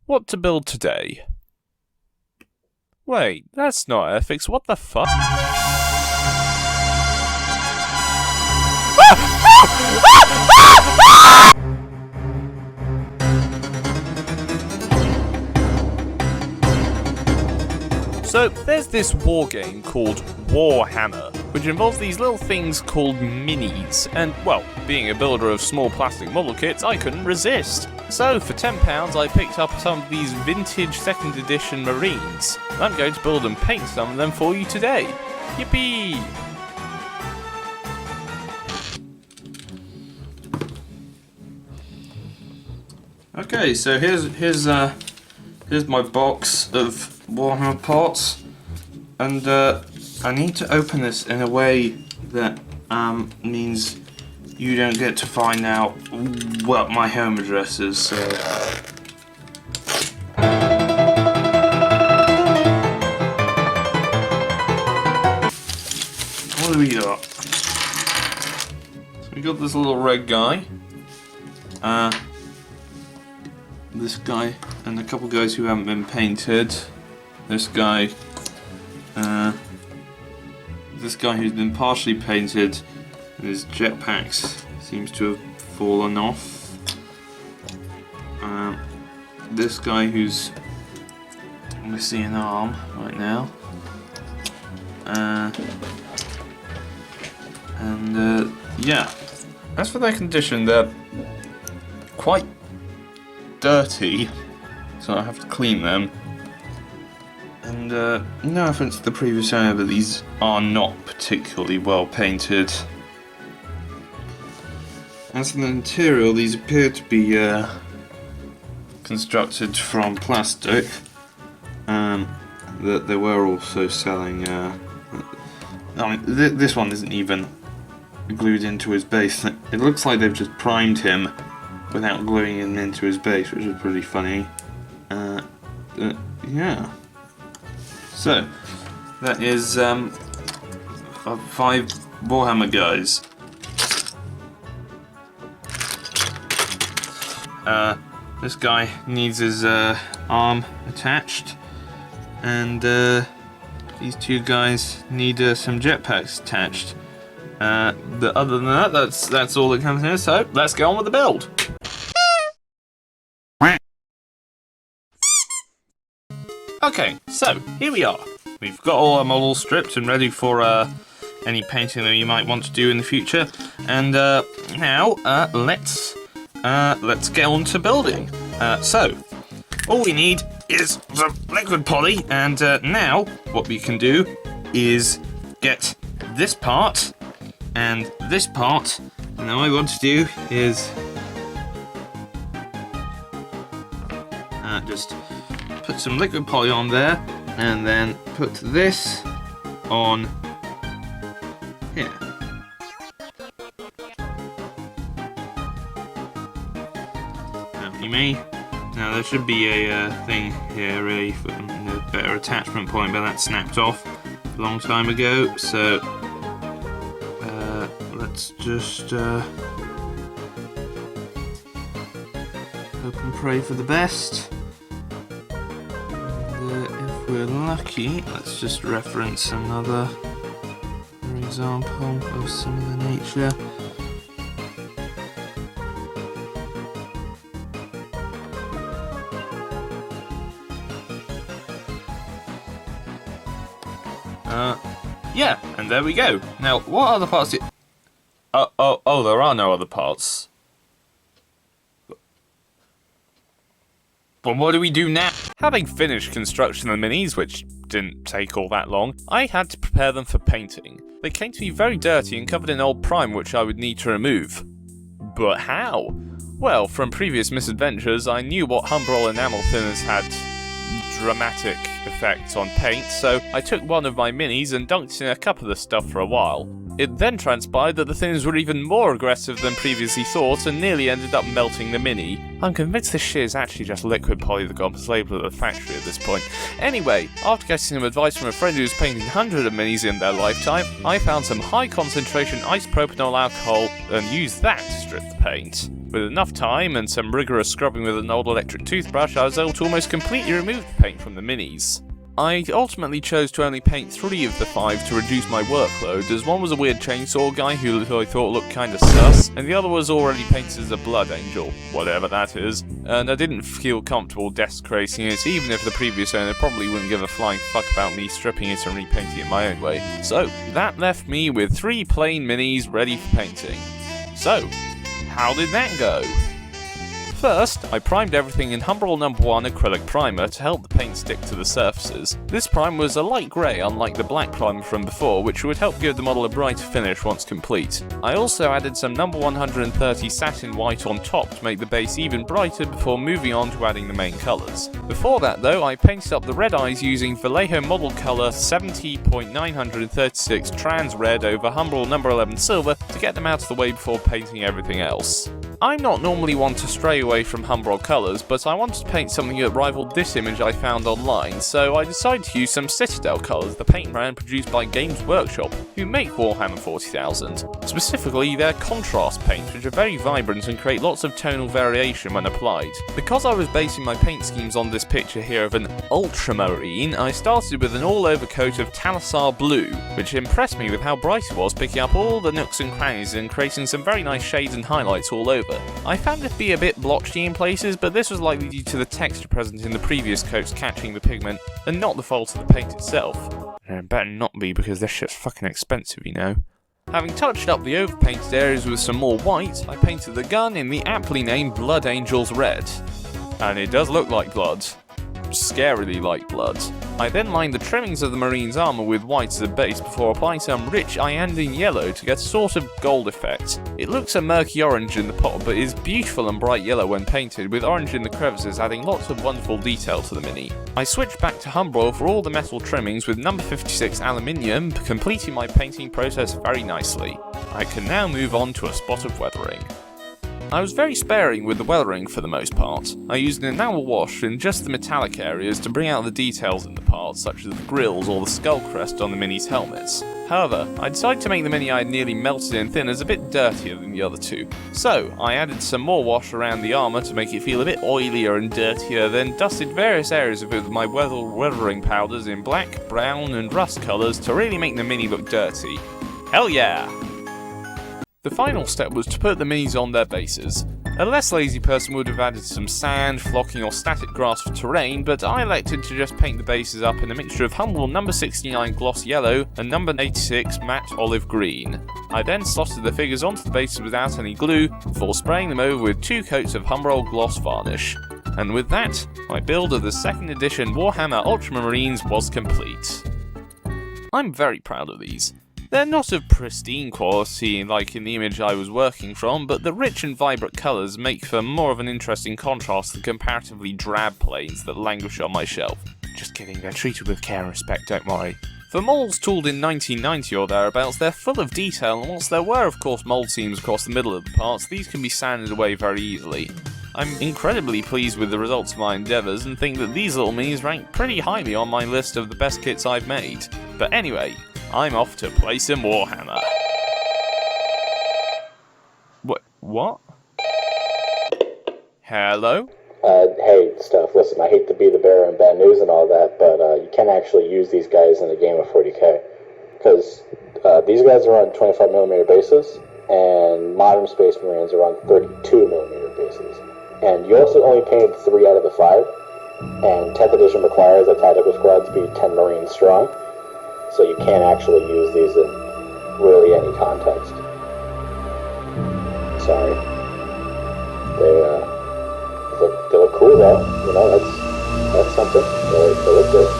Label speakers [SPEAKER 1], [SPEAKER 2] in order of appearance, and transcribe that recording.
[SPEAKER 1] What to build today? Wait, that's not Airfix, what the fuck? So, there's this war game called Warhammer, which involves these little things called minis, and, well, being a builder of small plastic model kits, I couldn't resist. So, for £10 I picked up some of these vintage 2nd edition Marines, and I'm going to build and paint some of them for you today. Yippee!
[SPEAKER 2] Okay, so here's my box of Warhammer parts, and I need to open this in a way that means you don't get to find out what my home address is. So. What do we got? So we got this little red guy. This guy and a couple guys who haven't been painted. This guy who's been partially painted, and his jetpacks seems to have fallen off. This guy who's missing an arm right now. Yeah. As for their condition, they're quite dirty, so I have to clean them. And no offense to the previous owner, but these are not particularly well painted. As for the material, these appear to be constructed from plastic. That they were also selling. I mean, this one isn't even glued into his base. It looks like they've just primed him without gluing him into his base, which is pretty funny. Yeah. So, that is 5 Warhammer guys. This guy needs his arm attached, and these two guys need some jetpacks attached. Other than that, that's all that comes in. So let's go on with the build. Okay, so here we are. We've got all our models stripped and ready for any painting that you might want to do in the future. And now let's get on to building. So all we need is some liquid poly, and now what we can do is get this part and this part, and then what I want to do is just put some liquid poly on there, and then put this on here. Now there should be a thing here really for a better attachment point, but that snapped off a long time ago, so let's just hope and pray for the best. If we're lucky, let's just reference another example of similar nature. Yeah, and there we go. Now, what other parts do oh, there are no other parts. But what do we do now?
[SPEAKER 1] Having finished construction of the minis, which didn't take all that long, I had to prepare them for painting. They came to me very dirty and covered in old prime, which I would need to remove. But how? Well, from previous misadventures, I knew what Humbrol enamel thinners had dramatic effects on paint, so I took one of my minis and dunked in a cup of the stuff for a while. It then transpired that the thinners were even more aggressive than previously thought and nearly ended up melting the mini. I'm convinced this shit is actually just liquid poly that got mislabeled at the factory at this point. Anyway, after getting some advice from a friend who's painted hundreds of minis in their lifetime, I found some high concentration isopropanol alcohol and used that to strip the paint. With enough time and some rigorous scrubbing with an old electric toothbrush, I was able to almost completely remove the paint from the minis. I ultimately chose to only paint 3 of the 5 to reduce my workload, as one was a weird chainsaw guy who I thought looked kinda sus, and the other was already painted as a blood angel, whatever that is, and I didn't feel comfortable desecrating it, even if the previous owner probably wouldn't give a flying fuck about me stripping it and repainting it my own way. So, that left me with 3 plain minis ready for painting. So, how did that go? First, I primed everything in Humbrol No. 1 acrylic primer to help the paint stick to the surfaces. This primer was a light grey, unlike the black primer from before, which would help give the model a brighter finish once complete. I also added some No. 130 satin white on top to make the base even brighter before moving on to adding the main colours. Before that though, I painted up the red eyes using Vallejo model colour 70.936 trans red over Humbrol No. 11 silver to get them out of the way before painting everything else. I'm not normally one to stray away from Humbrol colours, but I wanted to paint something that rivaled this image I found online, so I decided to use some Citadel colours, the paint brand produced by Games Workshop, who make Warhammer 40,000. Specifically, their contrast paints, which are very vibrant and create lots of tonal variation when applied. Because I was basing my paint schemes on this picture here of an Ultramarine, I started with an all-over coat of Thalasar blue, which impressed me with how bright it was, picking up all the nooks and crannies and creating some very nice shades and highlights all over. I found it to be a bit blotchy in places, but this was likely due to the texture present in the previous coats catching the pigment, and not the fault of the paint itself. And it better not be, because this shit's fucking expensive, you know. Having touched up the overpainted areas with some more white, I painted the gun in the aptly named Blood Angels Red. And it does look like blood. Scarily like blood. I then lined the trimmings of the Marine's armour with white as a base before applying some rich Iandine yellow to get a sort of gold effect. It looks a murky orange in the pot, but is beautiful and bright yellow when painted, with orange in the crevices adding lots of wonderful detail to the Mini. I switched back to Humbrol for all the metal trimmings with number 56 aluminium, completing my painting process very nicely. I can now move on to a spot of weathering. I was very sparing with the weathering for the most part. I used an enamel wash in just the metallic areas to bring out the details in the parts, such as the grills or the skull crest on the Mini's helmets. However, I decided to make the Mini I had nearly melted in thin as a bit dirtier than the other two. So, I added some more wash around the armour to make it feel a bit oilier and dirtier, then dusted various areas of it with my weathering powders in black, brown and rust colours to really make the Mini look dirty. Hell yeah! The final step was to put the Minis on their bases. A less lazy person would have added some sand, flocking or static grass for terrain, but I elected to just paint the bases up in a mixture of Humbrol No. 69 gloss yellow and No. 86 matte olive green. I then slotted the figures onto the bases without any glue, before spraying them over with 2 coats of Humbrol gloss varnish. And with that, my build of the 2nd edition Warhammer Ultramarines was complete. I'm very proud of these. They're not of pristine quality like in the image I was working from, but the rich and vibrant colours make for more of an interesting contrast to the comparatively drab planes that languish on my shelf. Just kidding, they're treated with care and respect, don't worry. For models tooled in 1990 or thereabouts, they're full of detail, and whilst there were of course mould seams across the middle of the parts, these can be sanded away very easily. I'm incredibly pleased with the results of my endeavours and think that these little minis rank pretty highly on my list of the best kits I've made. But anyway, I'm off to play some Warhammer. What? Hello?
[SPEAKER 3] Hey, Steph, listen, I hate to be the bearer of bad news and all that, but you can actually use these guys in a game of 40k. Because these guys are on 25mm bases, and modern Space Marines are on 32mm bases. And you also only painted 3 out of the 5, and 10th edition requires a tactical squad to be 10 Marines strong. So you can't actually use these in really any context. Sorry. They look cool though, you know, that's something. They look good.